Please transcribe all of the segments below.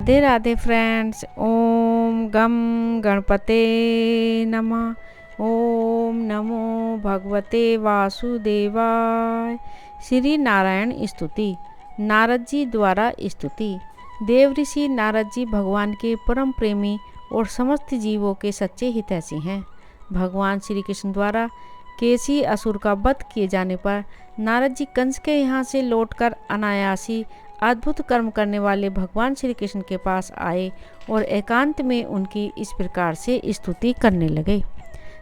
Radhe Radhe friends. ओम गम गणपते नमः। ओम नमो भगवते वासुदेवाय। श्री नारायण स्तुति। नारद जी द्वारा स्तुति। देव ऋषि नारद जी भगवान के परम प्रेमी और समस्त जीवों के सच्चे हितैषी हैं। भगवान श्री कृष्ण द्वारा केसी असुर का वध किए जाने पर नारद जी कंस के यहाँ से लौटकर अनायासी अद्भुत कर्म करने वाले भगवान श्री कृष्ण के पास आए और एकांत में उनकी इस प्रकार से स्तुति करने लगे।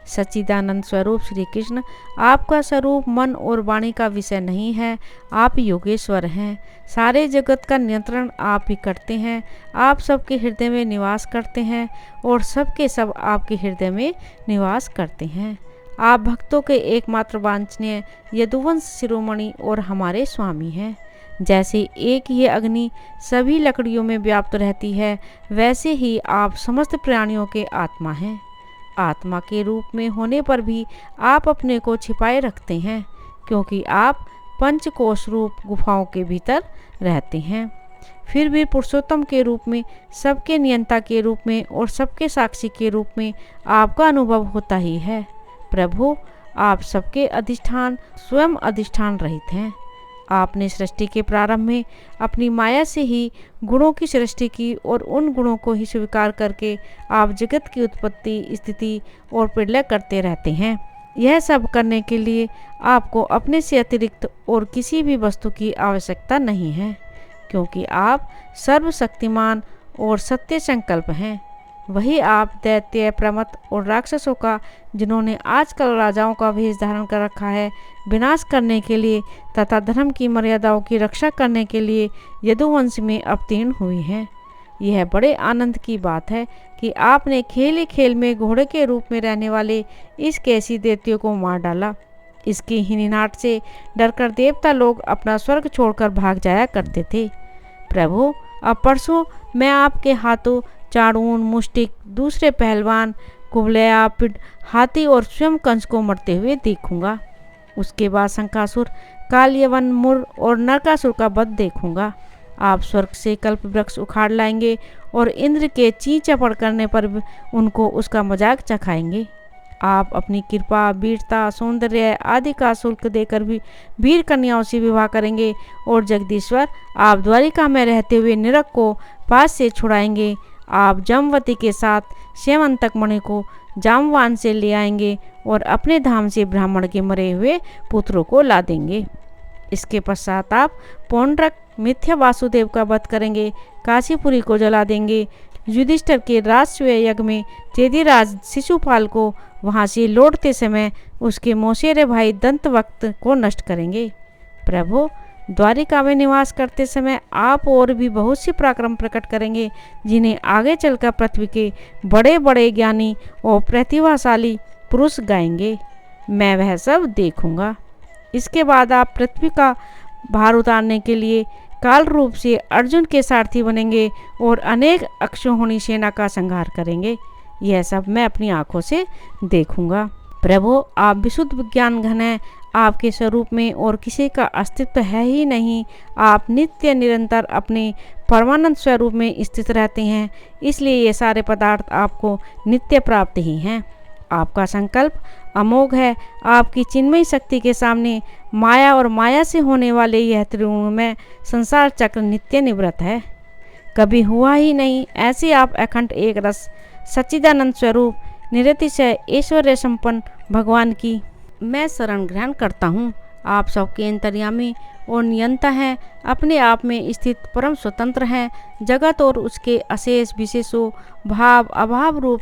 सच्चिदानंद स्वरूप श्री कृष्ण, आपका स्वरूप मन और वाणी का विषय नहीं है। आप योगेश्वर हैं। सारे जगत का नियंत्रण आप ही करते हैं। आप सबके हृदय में निवास करते हैं और सबके सब आपके हृदय में निवास करते हैं। आप भक्तों के एकमात्र वांछनीय यदुवंश शिरोमणि और हमारे स्वामी हैं। जैसे एक ही अग्नि सभी लकड़ियों में व्याप्त रहती है, वैसे ही आप समस्त प्राणियों के आत्मा हैं। आत्मा के रूप में होने पर भी आप अपने को छिपाए रखते हैं, क्योंकि आप पंचकोश रूप गुफाओं के भीतर रहते हैं। फिर भी पुरुषोत्तम के रूप में, सबके नियंता के रूप में और सबके साक्षी के रूप में आपका अनुभव होता ही है। प्रभु, आप सबके अधिष्ठान स्वयं अधिष्ठान रहित हैं। आपने सृष्टि के प्रारंभ में अपनी माया से ही गुणों की सृष्टि की और उन गुणों को ही स्वीकार करके आप जगत की उत्पत्ति, स्थिति और प्रलय करते रहते हैं। यह सब करने के लिए आपको अपने से अतिरिक्त और किसी भी वस्तु की आवश्यकता नहीं है, क्योंकि आप सर्वशक्तिमान और सत्य संकल्प हैं। वही आप दैत्य, प्रमथ और राक्षसों का, जिन्होंने आजकल राजाओं का वेश धारण कर रखा है, विनाश करने के लिए तथा धर्म की मर्यादाओं की रक्षा करने के लिए यदुवंश में अवतीर्ण हुई हैं। यह बड़े आनंद की बात है कि आपने खेल ही खेल में घोड़े के रूप में रहने वाले इस कैसी दैत्यों को मार डाला। इसकी हिनहाट से डरकर देवता लोग अपना स्वर्ग छोड़कर भाग जाया करते थे। प्रभु, अब परसों मैं आपके हाथों चाड़ून, मुष्टिक, दूसरे पहलवान, कुबलया, पिड, हाथी और स्वयं कंस को मरते हुए देखूंगा। उसके बाद शंकासुर, कालयवन, मुर और नरकासुर का वध देखूंगा। आप स्वर्ग से कल्प वृक्ष उखाड़ लाएंगे और इंद्र के ची चपड़ करने पर उनको उसका मजाक चखाएंगे। आप अपनी कृपा, वीरता, सौंदर्य आदि का शुल्क देकर भी वीर कन्याओं से विवाह करेंगे और जगदीश्वर, आप द्वारिका में रहते हुए नरक को पास से छुड़ाएंगे। आप जमवती के साथ श्यमंतक मणि को जामवान से ले आएंगे और अपने धाम से ब्राह्मण के मरे हुए पुत्रों को ला देंगे। इसके पश्चात आप पौंड्रक, मिथ्या वासुदेव का वध करेंगे, काशीपुरी को जला देंगे। युधिष्ठिर के राजस्व यज्ञ में चेदीराज शिशुपाल को वहां से लौटते समय उसके मौसेरे भाई दंतवक्त को नष्ट करेंगे। प्रभु, द्वारिका में निवास करते समय आप और भी बहुत सी पराक्रम प्रकट करेंगे, जिन्हें आगे चलकर पृथ्वी के बड़े बड़े ज्ञानी और प्रतिभाशाली पुरुष गाएंगे। मैं वह सब देखूंगा। इसके बाद आप पृथ्वी का भार उतारने के लिए काल रूप से अर्जुन के सारथी बनेंगे और अनेक अक्षौहिणी सेना का संहार करेंगे। यह सब मैं अपनी आंखों से देखूंगा। प्रभु, आप विशुद्ध विज्ञान घन हैं। आपके स्वरूप में और किसी का अस्तित्व है ही नहीं। आप नित्य निरंतर अपने परमानंद स्वरूप में स्थित रहते हैं, इसलिए ये सारे पदार्थ आपको नित्य प्राप्त ही हैं। आपका संकल्प अमोघ है। आपकी चिन्मयी शक्ति के सामने माया और माया से होने वाले यह त्रिगुणमय संसार चक्र नित्य निवृत्त है, कभी हुआ ही नहीं। ऐसे आप अखंड एक रस सच्चिदानंद स्वरूप निरतिशय ऐश्वर्य संपन्न भगवान की मैं शरण ग्रहण करता हूँ। आप सबके अंतर्यामी और नियंता हैं, अपने आप में स्थित परम स्वतंत्र हैं। जगत और उसके अशेष विशेषों, भाव अभाव रूप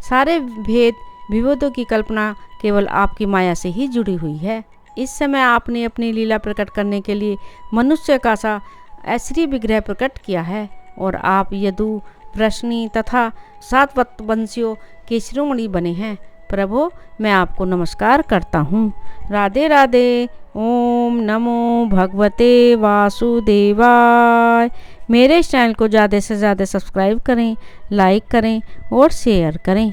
सारे भेद विभेदों की कल्पना केवल आपकी माया से ही जुड़ी हुई है। इस समय आपने अपनी लीला प्रकट करने के लिए मनुष्य का सा ऐश्वर्य विग्रह प्रकट किया है और आप यदु, वृष्णि तथा सातवत वंशियों के शिरोमणि बने हैं। प्रभु, मैं आपको नमस्कार करता हूँ। राधे राधे। ओम नमो भगवते वासुदेवाय। मेरे इस चैनल को ज़्यादा से ज़्यादा सब्सक्राइब करें, लाइक करें और शेयर करें।